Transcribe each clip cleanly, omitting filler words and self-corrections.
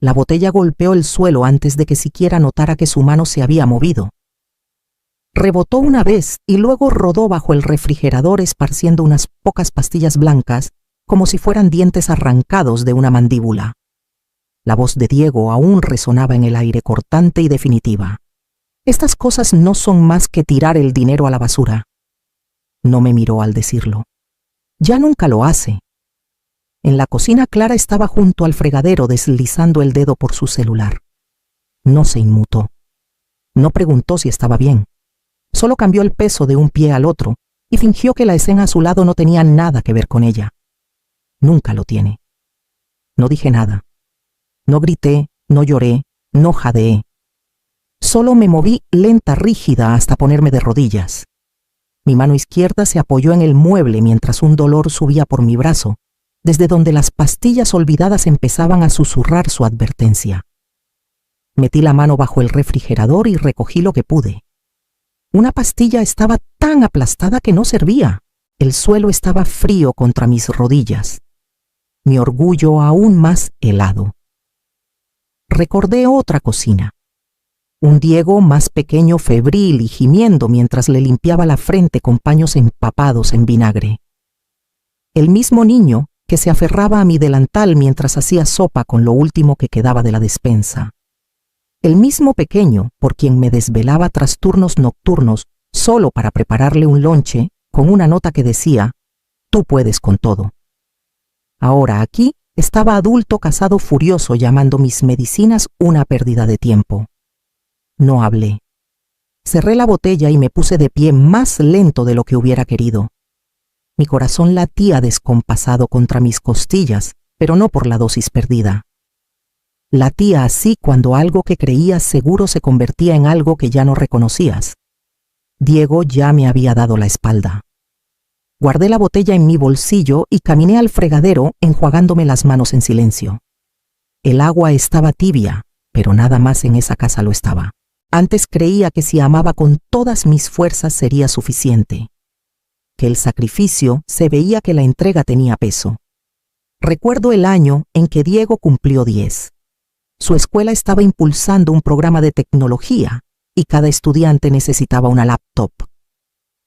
La botella golpeó el suelo antes de que siquiera notara que su mano se había movido. Rebotó una vez y luego rodó bajo el refrigerador esparciendo unas pocas pastillas blancas como si fueran dientes arrancados de una mandíbula. La voz de Diego aún resonaba en el aire cortante y definitiva. Estas cosas no son más que tirar el dinero a la basura. No me miró al decirlo. Ya nunca lo hace. En la cocina Clara estaba junto al fregadero deslizando el dedo por su celular. No se inmutó. No preguntó si estaba bien. Solo cambió el peso de un pie al otro y fingió que la escena a su lado no tenía nada que ver con ella. Nunca lo tiene. No dije nada. No grité, no lloré, no jadeé. Solo me moví lenta, rígida, hasta ponerme de rodillas. Mi mano izquierda se apoyó en el mueble mientras un dolor subía por mi brazo, desde donde las pastillas olvidadas empezaban a susurrar su advertencia. Metí la mano bajo el refrigerador y recogí lo que pude. Una pastilla estaba tan aplastada que no servía. El suelo estaba frío contra mis rodillas. Mi orgullo aún más helado. Recordé otra cocina. Un Diego más pequeño, febril y gimiendo mientras le limpiaba la frente con paños empapados en vinagre. El mismo niño que se aferraba a mi delantal mientras hacía sopa con lo último que quedaba de la despensa. El mismo pequeño por quien me desvelaba tras turnos nocturnos solo para prepararle un lonche con una nota que decía: «Tú puedes con todo». Ahora aquí estaba adulto casado furioso llamando mis medicinas una pérdida de tiempo. No hablé. Cerré la botella y me puse de pie más lento de lo que hubiera querido. Mi corazón latía descompasado contra mis costillas, pero no por la dosis perdida. Latía así cuando algo que creías seguro se convertía en algo que ya no reconocías. Diego ya me había dado la espalda. Guardé la botella en mi bolsillo y caminé al fregadero enjuagándome las manos en silencio. El agua estaba tibia, pero nada más en esa casa lo estaba. Antes creía que si amaba con todas mis fuerzas sería suficiente. Que el sacrificio se veía que la entrega tenía peso. Recuerdo el año en que Diego cumplió 10. Su escuela estaba impulsando un programa de tecnología y cada estudiante necesitaba una laptop.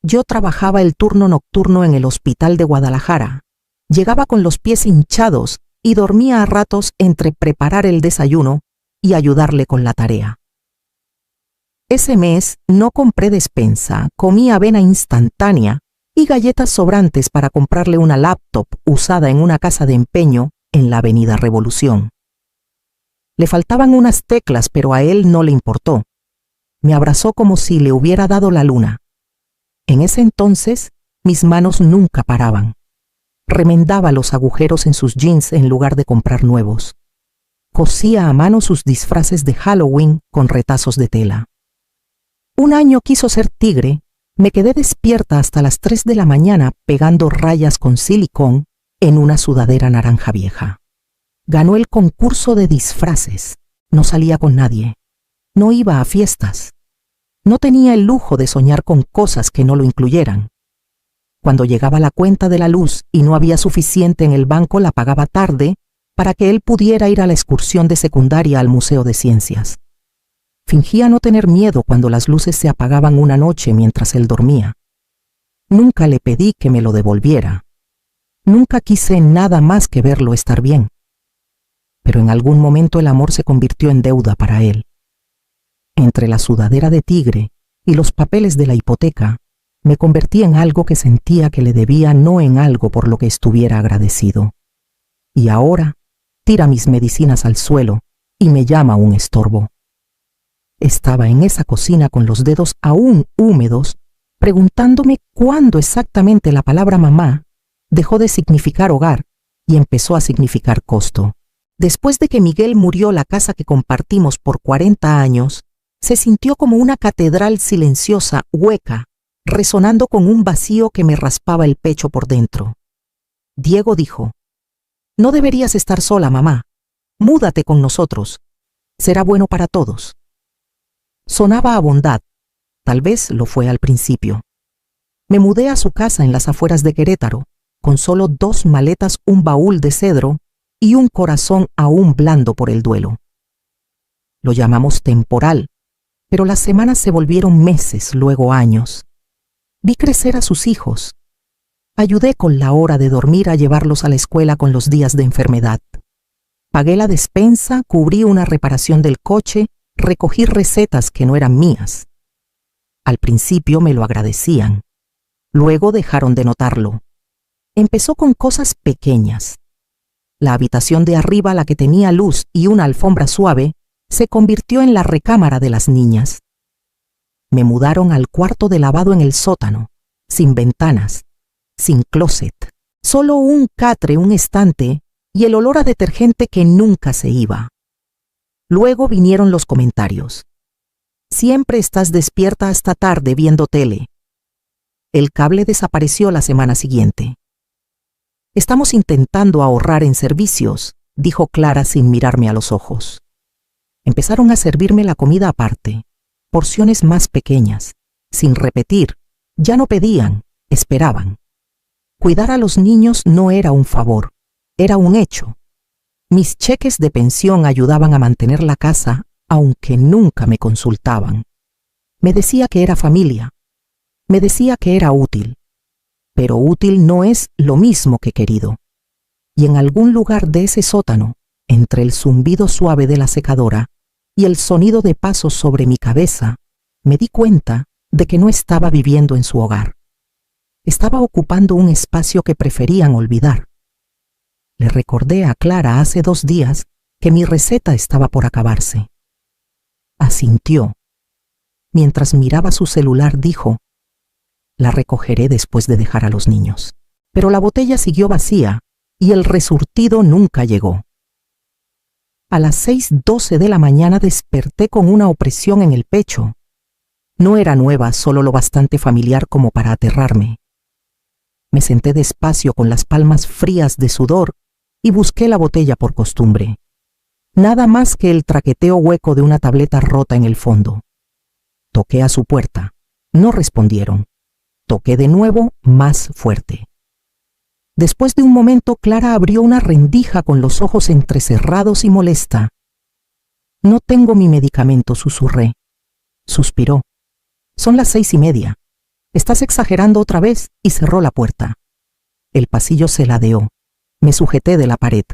Yo trabajaba el turno nocturno en el hospital de Guadalajara. Llegaba con los pies hinchados y dormía a ratos entre preparar el desayuno y ayudarle con la tarea. Ese mes no compré despensa, comí avena instantánea y galletas sobrantes para comprarle una laptop usada en una casa de empeño en la Avenida Revolución. Le faltaban unas teclas, pero a él no le importó. Me abrazó como si le hubiera dado la luna. En ese entonces, mis manos nunca paraban. Remendaba los agujeros en sus jeans en lugar de comprar nuevos. Cosía a mano sus disfraces de Halloween con retazos de tela. Un año quiso ser tigre, me quedé despierta hasta las 3 de la mañana pegando rayas con silicón en una sudadera naranja vieja. Ganó el concurso de disfraces. No salía con nadie. No iba a fiestas. No tenía el lujo de soñar con cosas que no lo incluyeran. Cuando llegaba la cuenta de la luz y no había suficiente en el banco, la pagaba tarde para que él pudiera ir a la excursión de secundaria al Museo de Ciencias. Fingía no tener miedo cuando las luces se apagaban una noche mientras él dormía. Nunca le pedí que me lo devolviera. Nunca quise nada más que verlo estar bien. Pero en algún momento el amor se convirtió en deuda para él. Entre la sudadera de tigre y los papeles de la hipoteca, me convertí en algo que sentía que le debía, no en algo por lo que estuviera agradecido. Y ahora tira mis medicinas al suelo y me llama un estorbo. Estaba en esa cocina con los dedos aún húmedos, preguntándome cuándo exactamente la palabra mamá dejó de significar hogar y empezó a significar costo. Después de que Miguel murió, la casa que compartimos por 40 años se sintió como una catedral silenciosa, hueca, resonando con un vacío que me raspaba el pecho por dentro. Diego dijo: «No deberías estar sola, mamá. Múdate con nosotros. Será bueno para todos». Sonaba a bondad. Tal vez lo fue al principio. Me mudé a su casa en las afueras de Querétaro, con solo 2 maletas, un baúl de cedro y un corazón aún blando por el duelo. Lo llamamos temporal, pero las semanas se volvieron meses, luego años. Vi crecer a sus hijos. Ayudé con la hora de dormir a llevarlos a la escuela con los días de enfermedad. Pagué la despensa, cubrí una reparación del coche, recogí recetas que no eran mías. Al principio me lo agradecían. Luego dejaron de notarlo. Empezó con cosas pequeñas. La habitación de arriba, la que tenía luz y una alfombra suave, se convirtió en la recámara de las niñas. Me mudaron al cuarto de lavado en el sótano, sin ventanas, sin closet, solo un catre, un estante y el olor a detergente que nunca se iba. Luego vinieron los comentarios. Siempre estás despierta hasta tarde viendo tele. El cable desapareció la semana siguiente. Estamos intentando ahorrar en servicios, dijo Clara sin mirarme a los ojos. Empezaron a servirme la comida aparte, porciones más pequeñas, sin repetir. Ya no pedían, esperaban. Cuidar a los niños no era un favor, era un hecho. Mis cheques de pensión ayudaban a mantener la casa, aunque nunca me consultaban. Me decía que era familia. Me decía que era útil. Pero útil no es lo mismo que querido. Y en algún lugar de ese sótano, entre el zumbido suave de la secadora y el sonido de pasos sobre mi cabeza, me di cuenta de que no estaba viviendo en su hogar. Estaba ocupando un espacio que preferían olvidar. Le recordé a Clara hace 2 días que mi receta estaba por acabarse. Asintió. Mientras miraba su celular dijo: la recogeré después de dejar a los niños. Pero la botella siguió vacía y el resurtido nunca llegó. A las 6:12 de la mañana desperté con una opresión en el pecho. No era nueva, solo lo bastante familiar como para aterrarme. Me senté despacio con las palmas frías de sudor y busqué la botella por costumbre. Nada más que el traqueteo hueco de una tableta rota en el fondo. Toqué a su puerta. No respondieron. Toqué de nuevo, más fuerte. Después de un momento, Clara abrió una rendija con los ojos entrecerrados y molesta. No tengo mi medicamento, susurré. Suspiró. Son las 6:30. Estás exagerando otra vez, y cerró la puerta. El pasillo se ladeó. Me sujeté de la pared.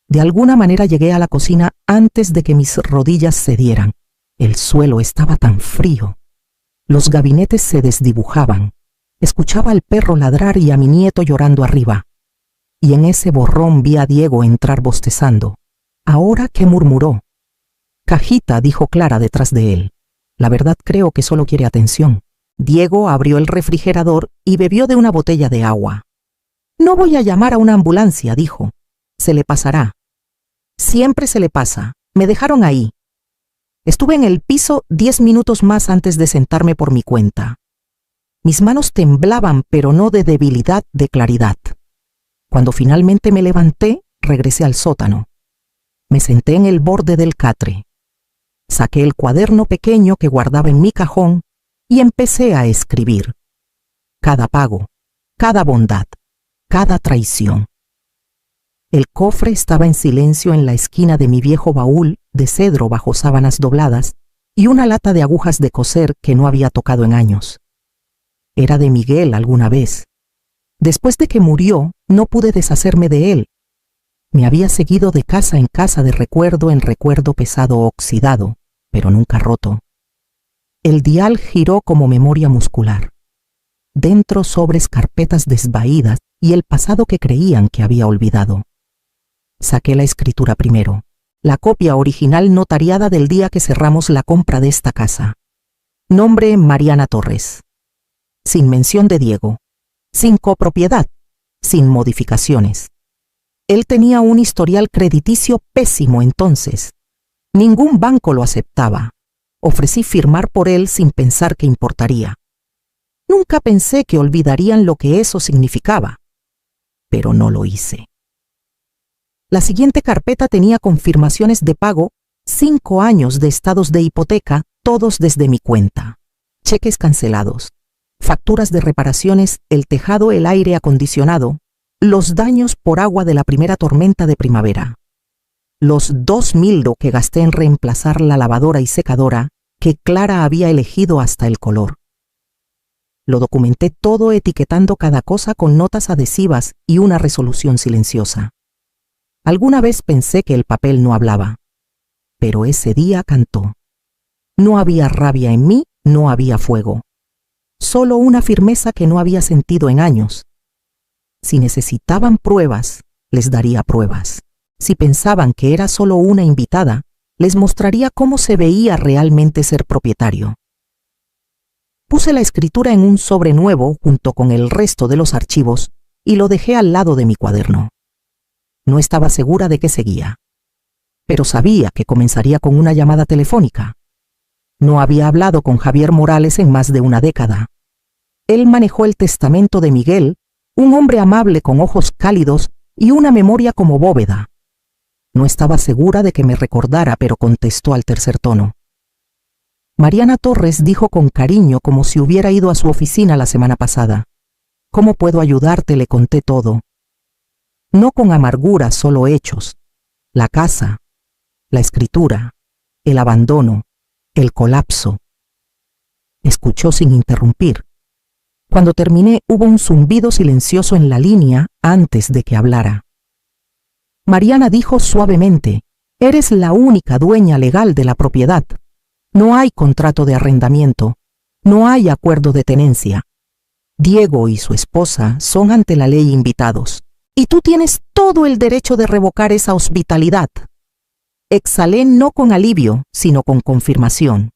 De alguna manera llegué a la cocina antes de que mis rodillas cedieran. El suelo estaba tan frío. Los gabinetes se desdibujaban. Escuchaba al perro ladrar y a mi nieto llorando arriba. Y en ese borrón vi a Diego entrar bostezando. ¿Ahora qué murmuró? Cajita, dijo Clara detrás de él. La verdad creo que solo quiere atención. Diego abrió el refrigerador y bebió de una botella de agua. No voy a llamar a una ambulancia, dijo. Se le pasará. Siempre se le pasa. Me dejaron ahí. Estuve en el piso 10 minutos más antes de sentarme por mi cuenta. Mis manos temblaban, pero no de debilidad, de claridad. Cuando finalmente me levanté, regresé al sótano. Me senté en el borde del catre. Saqué el cuaderno pequeño que guardaba en mi cajón y empecé a escribir. Cada pago, cada bondad, cada traición. El cofre estaba en silencio en la esquina de mi viejo baúl de cedro bajo sábanas dobladas y una lata de agujas de coser que no había tocado en años. Era de Miguel alguna vez. Después de que murió, no pude deshacerme de él. Me había seguido de casa en casa, de recuerdo en recuerdo, pesado, oxidado, pero nunca roto. El dial giró como memoria muscular. Dentro sobres, carpetas desvaídas y el pasado que creían que había olvidado. Saqué la escritura primero, la copia original notariada del día que cerramos la compra de esta casa. Nombre: Mariana Torres. Sin mención de Diego. Sin copropiedad. Sin modificaciones. Él tenía un historial crediticio pésimo entonces. Ningún banco lo aceptaba. Ofrecí firmar por él sin pensar que importaría. Nunca pensé que olvidarían lo que eso significaba. Pero no lo hice. La siguiente carpeta tenía confirmaciones de pago, 5 años de estados de hipoteca, todos desde mi cuenta. Cheques cancelados. Facturas de reparaciones, el tejado, el aire acondicionado, los daños por agua de la primera tormenta de primavera. los 2.000 que gasté en reemplazar la lavadora y secadora, que Clara había elegido hasta el color. Lo documenté todo etiquetando cada cosa con notas adhesivas y una resolución silenciosa. Alguna vez pensé que el papel no hablaba, pero ese día cantó. No había rabia en mí, no había fuego. Solo una firmeza que no había sentido en años. Si necesitaban pruebas, les daría pruebas. Si pensaban que era solo una invitada, les mostraría cómo se veía realmente ser propietario. Puse la escritura en un sobre nuevo junto con el resto de los archivos y lo dejé al lado de mi cuaderno. No estaba segura de qué seguía, pero sabía que comenzaría con una llamada telefónica. No había hablado con Javier Morales en más de una década. Él manejó el testamento de Miguel, un hombre amable con ojos cálidos y una memoria como bóveda. No estaba segura de que me recordara, pero contestó al tercer tono. Mariana Torres dijo con cariño, como si hubiera ido a su oficina la semana pasada. ¿Cómo puedo ayudarte? Le conté todo. No con amargura, solo hechos. La casa, la escritura, el abandono, el colapso. Escuchó sin interrumpir. Cuando terminé, hubo un zumbido silencioso en la línea antes de que hablara. Mariana dijo suavemente: eres la única dueña legal de la propiedad. No hay contrato de arrendamiento, no hay acuerdo de tenencia. Diego y su esposa son ante la ley invitados, y tú tienes todo el derecho de revocar esa hospitalidad. Exhalé no con alivio, sino con confirmación.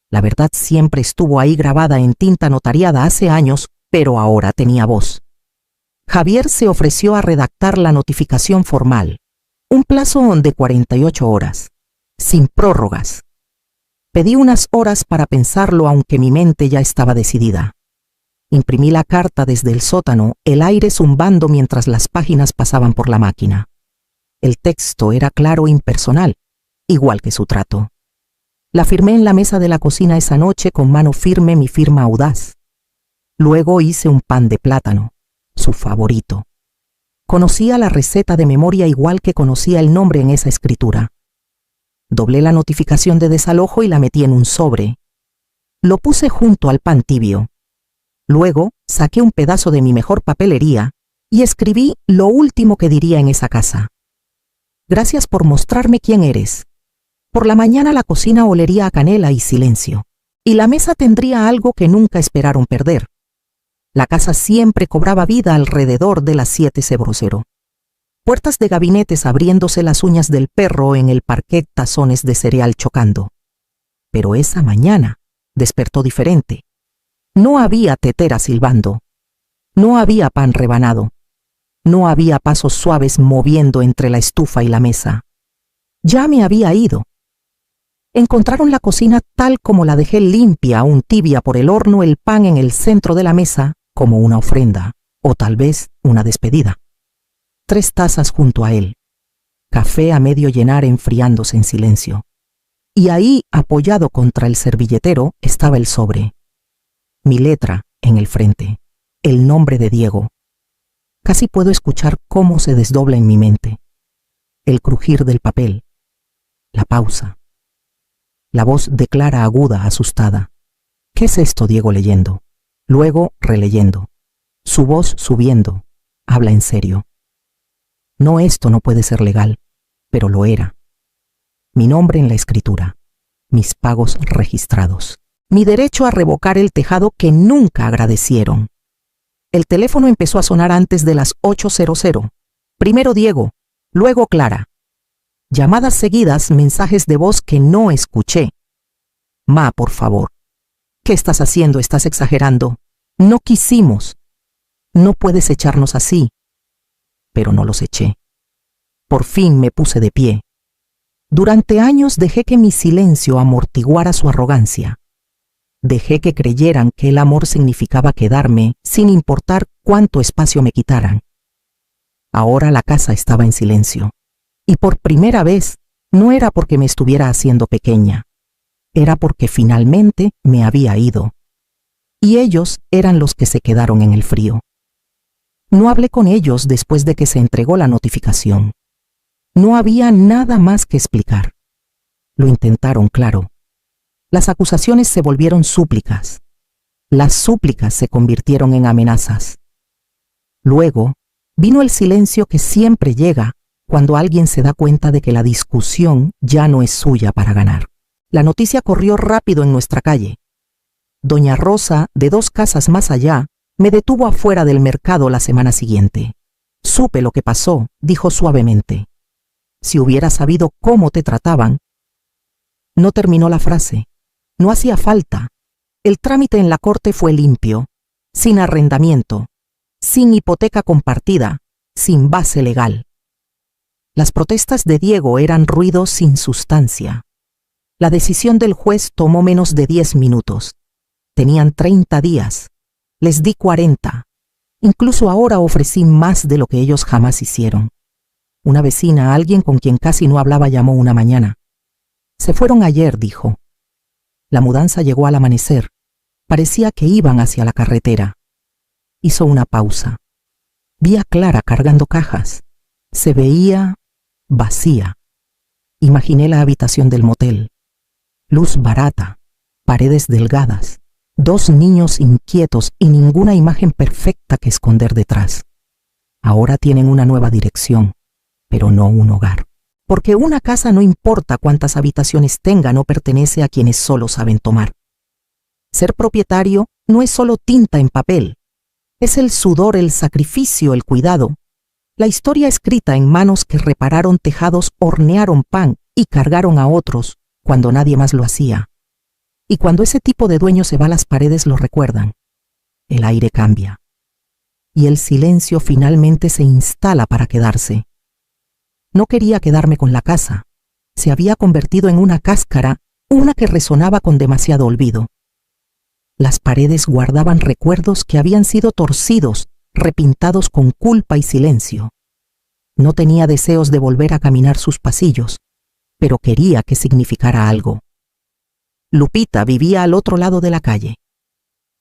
La verdad siempre estuvo ahí grabada en tinta notariada hace años, pero ahora tenía voz. Javier se ofreció a redactar la notificación formal, un plazo de 48 horas, sin prórrogas. Pedí unas horas para pensarlo, aunque mi mente ya estaba decidida. Imprimí la carta desde el sótano, el aire zumbando mientras las páginas pasaban por la máquina. El texto era claro e impersonal, igual que su trato. La firmé en la mesa de la cocina esa noche con mano firme, mi firma audaz. Luego hice un pan de plátano, su favorito. Conocía la receta de memoria igual que conocía el nombre en esa escritura. Doblé la notificación de desalojo y la metí en un sobre. Lo puse junto al pan tibio. Luego saqué un pedazo de mi mejor papelería y escribí lo último que diría en esa casa. Gracias por mostrarme quién eres. Por la mañana la cocina olería a canela y silencio, y la mesa tendría algo que nunca esperaron perder. La casa siempre cobraba vida alrededor de las 7:00. Puertas de gabinetes abriéndose, las uñas del perro en el parquet, tazones de cereal chocando. Pero esa mañana despertó diferente. No había tetera silbando. No había pan rebanado. No había pasos suaves moviendo entre la estufa y la mesa. Ya me había ido. Encontraron la cocina tal como la dejé, limpia, aún tibia por el horno, el pan en el centro de la mesa, como una ofrenda, o tal vez una despedida. 3 tazas junto a él. Café a medio llenar, enfriándose en silencio. Y ahí, apoyado contra el servilletero, estaba el sobre. Mi letra en el frente. El nombre de Diego. Casi puedo escuchar cómo se desdobla en mi mente. El crujir del papel. La pausa. La voz de Clara aguda, asustada. ¿Qué es esto? Diego leyendo. Luego releyendo. Su voz subiendo. Habla en serio. No, esto no puede ser legal, pero lo era. Mi nombre en la escritura. Mis pagos registrados. Mi derecho a revocar el tejado que nunca agradecieron. El teléfono empezó a sonar antes de las 8:00. Primero Diego, luego Clara. Llamadas seguidas, mensajes de voz que no escuché. Ma, por favor. ¿Qué estás haciendo? Estás exagerando. No quisimos. No puedes echarnos así. Pero no los eché. Por fin me puse de pie. Durante años dejé que mi silencio amortiguara su arrogancia. Dejé que creyeran que el amor significaba quedarme sin importar cuánto espacio me quitaran. Ahora la casa estaba en silencio. Y por primera vez, no era porque me estuviera haciendo pequeña. Era porque finalmente me había ido. Y ellos eran los que se quedaron en el frío. No hablé con ellos después de que se entregó la notificación. No había nada más que explicar. Lo intentaron, claro. Las acusaciones se volvieron súplicas. Las súplicas se convirtieron en amenazas. Luego, vino el silencio que siempre llega cuando alguien se da cuenta de que la discusión ya no es suya para ganar. La noticia corrió rápido en nuestra calle. Doña Rosa, de 2 casas más allá, me detuvo afuera del mercado la semana siguiente. Supe lo que pasó, dijo suavemente. Si hubiera sabido cómo te trataban. No terminó la frase. No hacía falta. El trámite en la corte fue limpio, sin arrendamiento, sin hipoteca compartida, sin base legal. Las protestas de Diego eran ruido sin sustancia. La decisión del juez tomó menos de 10 minutos. Tenían 30 días. Les di 40. Incluso ahora ofrecí más de lo que ellos jamás hicieron. Una vecina, alguien con quien casi no hablaba, llamó una mañana. Se fueron ayer, dijo. La mudanza llegó al amanecer. Parecía que iban hacia la carretera. Hizo una pausa. Vi a Clara cargando cajas. Se veía vacía. Imaginé la habitación del motel. Luz barata, paredes delgadas, 2 niños inquietos y ninguna imagen perfecta que esconder detrás. Ahora tienen una nueva dirección, pero no un hogar. Porque una casa, no importa cuántas habitaciones tenga, no pertenece a quienes solo saben tomar. Ser propietario no es solo tinta en papel. Es el sudor, el sacrificio, el cuidado. La historia escrita en manos que repararon tejados, hornearon pan y cargaron a otros cuando nadie más lo hacía. Y cuando ese tipo de dueño se va, las paredes lo recuerdan. El aire cambia. Y el silencio finalmente se instala para quedarse. No quería quedarme con la casa. Se había convertido en una cáscara, una que resonaba con demasiado olvido. Las paredes guardaban recuerdos que habían sido torcidos, repintados con culpa y silencio. No tenía deseos de volver a caminar sus pasillos, pero quería que significara algo. Lupita vivía al otro lado de la calle.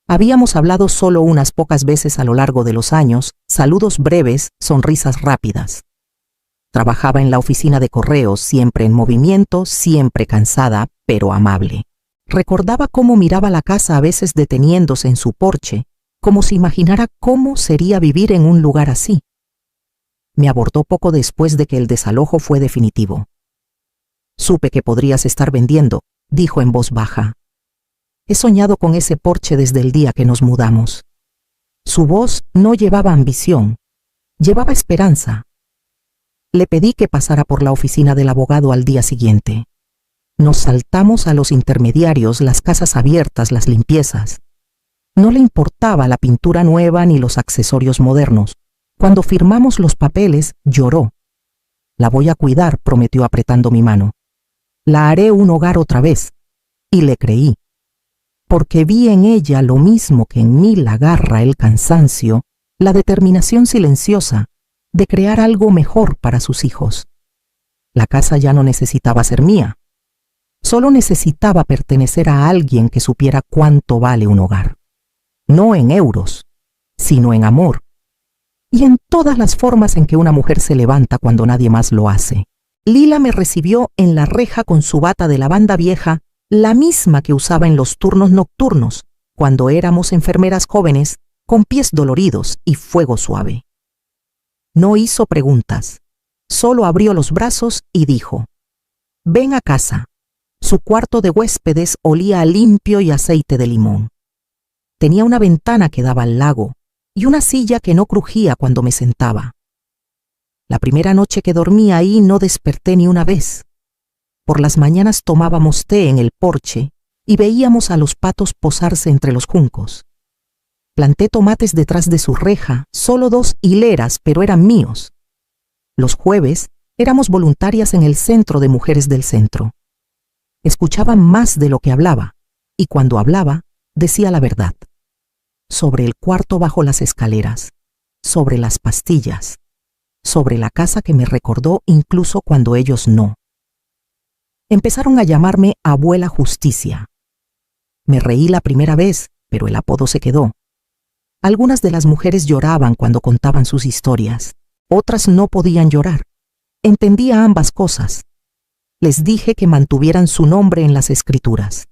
Habíamos hablado solo unas pocas veces a lo largo de los años, saludos breves, sonrisas rápidas. Trabajaba en la oficina de correos, siempre en movimiento, siempre cansada, pero amable. Recordaba cómo miraba la casa a veces deteniéndose en su porche, como si imaginara cómo sería vivir en un lugar así. Me abordó poco después de que el desalojo fue definitivo. Supe que podrías estar vendiendo, dijo en voz baja. He soñado con ese porche desde el día que nos mudamos. Su voz no llevaba ambición, llevaba esperanza. Le pedí que pasara por la oficina del abogado al día siguiente. Nos saltamos a los intermediarios, las casas abiertas, las limpiezas. No le importaba la pintura nueva ni los accesorios modernos. Cuando firmamos los papeles, lloró. La voy a cuidar, prometió apretando mi mano. La haré un hogar otra vez. Y le creí. Porque vi en ella lo mismo que en mí, la garra, el cansancio, la determinación silenciosa de crear algo mejor para sus hijos. La casa ya no necesitaba ser mía. Solo necesitaba pertenecer a alguien que supiera cuánto vale un hogar. No en euros, sino en amor. Y en todas las formas en que una mujer se levanta cuando nadie más lo hace. Lila me recibió en la reja con su bata de lavanda vieja, la misma que usaba en los turnos nocturnos, cuando éramos enfermeras jóvenes, con pies doloridos y fuego suave. No hizo preguntas, solo abrió los brazos y dijo: «Ven a casa». Su cuarto de huéspedes olía a limpio y aceite de limón. Tenía una ventana que daba al lago y una silla que no crujía cuando me sentaba. La primera noche que dormí ahí no desperté ni una vez. Por las mañanas tomábamos té en el porche y veíamos a los patos posarse entre los juncos. Planté tomates detrás de su reja, solo 2 hileras, pero eran míos. Los jueves éramos voluntarias en el centro de mujeres del centro. Escuchaba más de lo que hablaba, y cuando hablaba, decía la verdad. Sobre el cuarto bajo las escaleras, sobre las pastillas, sobre la casa que me recordó incluso cuando ellos no. Empezaron a llamarme Abuela Justicia. Me reí la primera vez, pero el apodo se quedó. Algunas de las mujeres lloraban cuando contaban sus historias, otras no podían llorar. Entendía ambas cosas. Les dije que mantuvieran su nombre en las escrituras,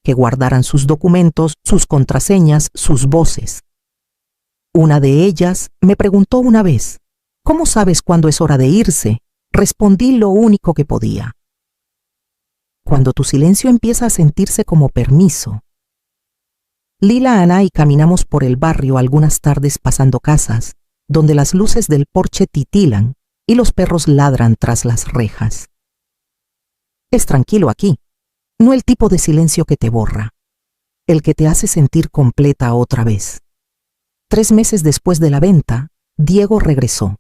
que guardaran sus documentos, sus contraseñas, sus voces. Una de ellas me preguntó una vez, ¿cómo sabes cuándo es hora de irse? Respondí lo único que podía. Cuando tu silencio empieza a sentirse como permiso. Lila, Ana y caminamos por el barrio algunas tardes pasando casas, donde las luces del porche titilan y los perros ladran tras las rejas. Es tranquilo aquí, no el tipo de silencio que te borra, el que te hace sentir completa otra vez. 3 meses después de la venta, Diego regresó.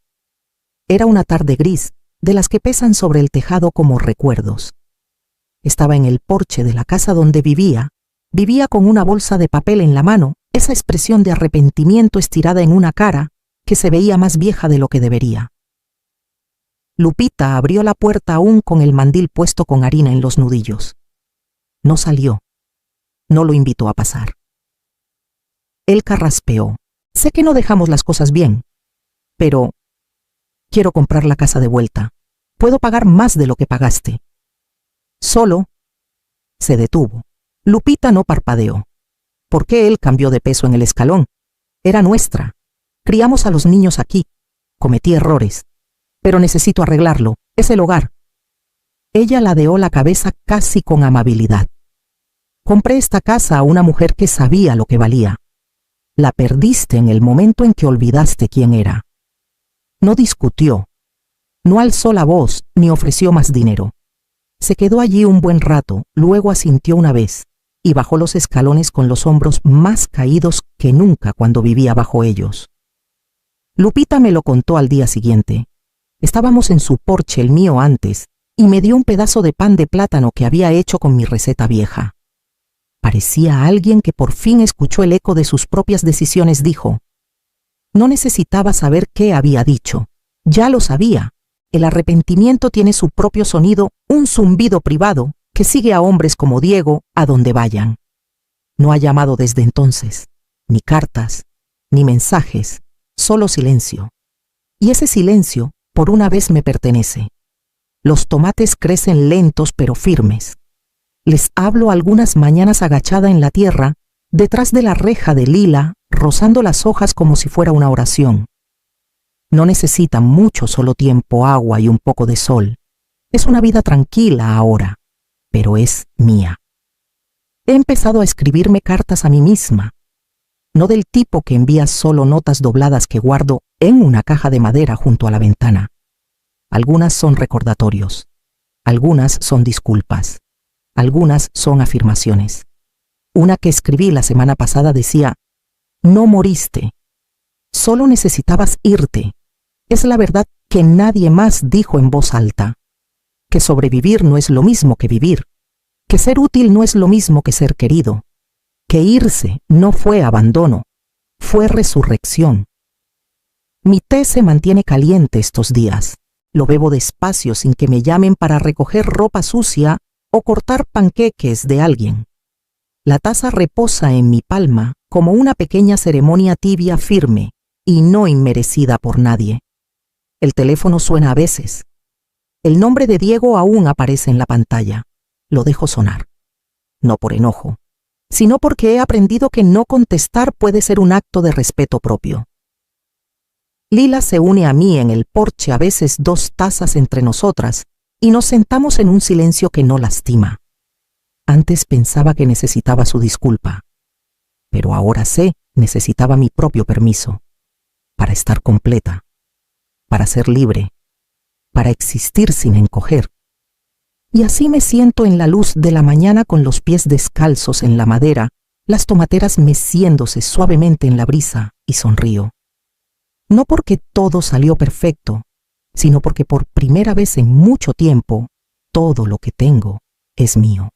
Era una tarde gris, de las que pesan sobre el tejado como recuerdos. Estaba en el porche de la casa donde vivía con una bolsa de papel en la mano, esa expresión de arrepentimiento estirada en una cara que se veía más vieja de lo que debería. Lupita abrió la puerta aún con el mandil puesto con harina en los nudillos. No salió. No lo invitó a pasar. Él carraspeó. Sé que no dejamos las cosas bien, pero quiero comprar la casa de vuelta. Puedo pagar más de lo que pagaste. Solo se detuvo. Lupita no parpadeó. ¿Por qué él cambió de peso en el escalón? Era nuestra. Criamos a los niños aquí. Cometí errores. Pero necesito arreglarlo. Es el hogar. Ella ladeó la cabeza casi con amabilidad. Compré esta casa a una mujer que sabía lo que valía. La perdiste en el momento en que olvidaste quién era. No discutió. No alzó la voz ni ofreció más dinero. Se quedó allí un buen rato, luego asintió una vez y bajó los escalones con los hombros más caídos que nunca cuando vivía bajo ellos. Lupita me lo contó al día siguiente. Estábamos en su porche, el mío antes, y me dio un pedazo de pan de plátano que había hecho con mi receta vieja. Parecía alguien que por fin escuchó el eco de sus propias decisiones. Dijo, no necesitaba saber qué había dicho. Ya lo sabía. El arrepentimiento tiene su propio sonido, un zumbido privado que sigue a hombres como Diego a donde vayan. No ha llamado desde entonces, ni cartas, ni mensajes, solo silencio. Y ese silencio, por una vez, me pertenece. Los tomates crecen lentos pero firmes. Les hablo algunas mañanas agachada en la tierra, detrás de la reja de lila, rozando las hojas como si fuera una oración. No necesitan mucho, solo tiempo, agua y un poco de sol. Es una vida tranquila ahora, pero es mía. He empezado a escribirme cartas a mí misma, no del tipo que envía solo notas dobladas que guardo en una caja de madera junto a la ventana. Algunas son recordatorios, algunas son disculpas, algunas son afirmaciones. Una que escribí la semana pasada decía, no moriste, solo necesitabas irte. Es la verdad que nadie más dijo en voz alta, que sobrevivir no es lo mismo que vivir, que ser útil no es lo mismo que ser querido, que irse no fue abandono, fue resurrección. Mi té se mantiene caliente estos días. Lo bebo despacio sin que me llamen para recoger ropa sucia o cortar panqueques de alguien. La taza reposa en mi palma como una pequeña ceremonia tibia, firme y no inmerecida por nadie. El teléfono suena a veces. El nombre de Diego aún aparece en la pantalla. Lo dejo sonar. No por enojo, sino porque he aprendido que no contestar puede ser un acto de respeto propio. Lila se une a mí en el porche, a veces 2 tazas entre nosotras, y nos sentamos en un silencio que no lastima. Antes pensaba que necesitaba su disculpa, pero ahora sé, necesitaba mi propio permiso, para estar completa, para ser libre, para existir sin encoger. Y así me siento en la luz de la mañana con los pies descalzos en la madera, las tomateras meciéndose suavemente en la brisa, y sonrío. No porque todo salió perfecto, sino porque por primera vez en mucho tiempo, todo lo que tengo es mío.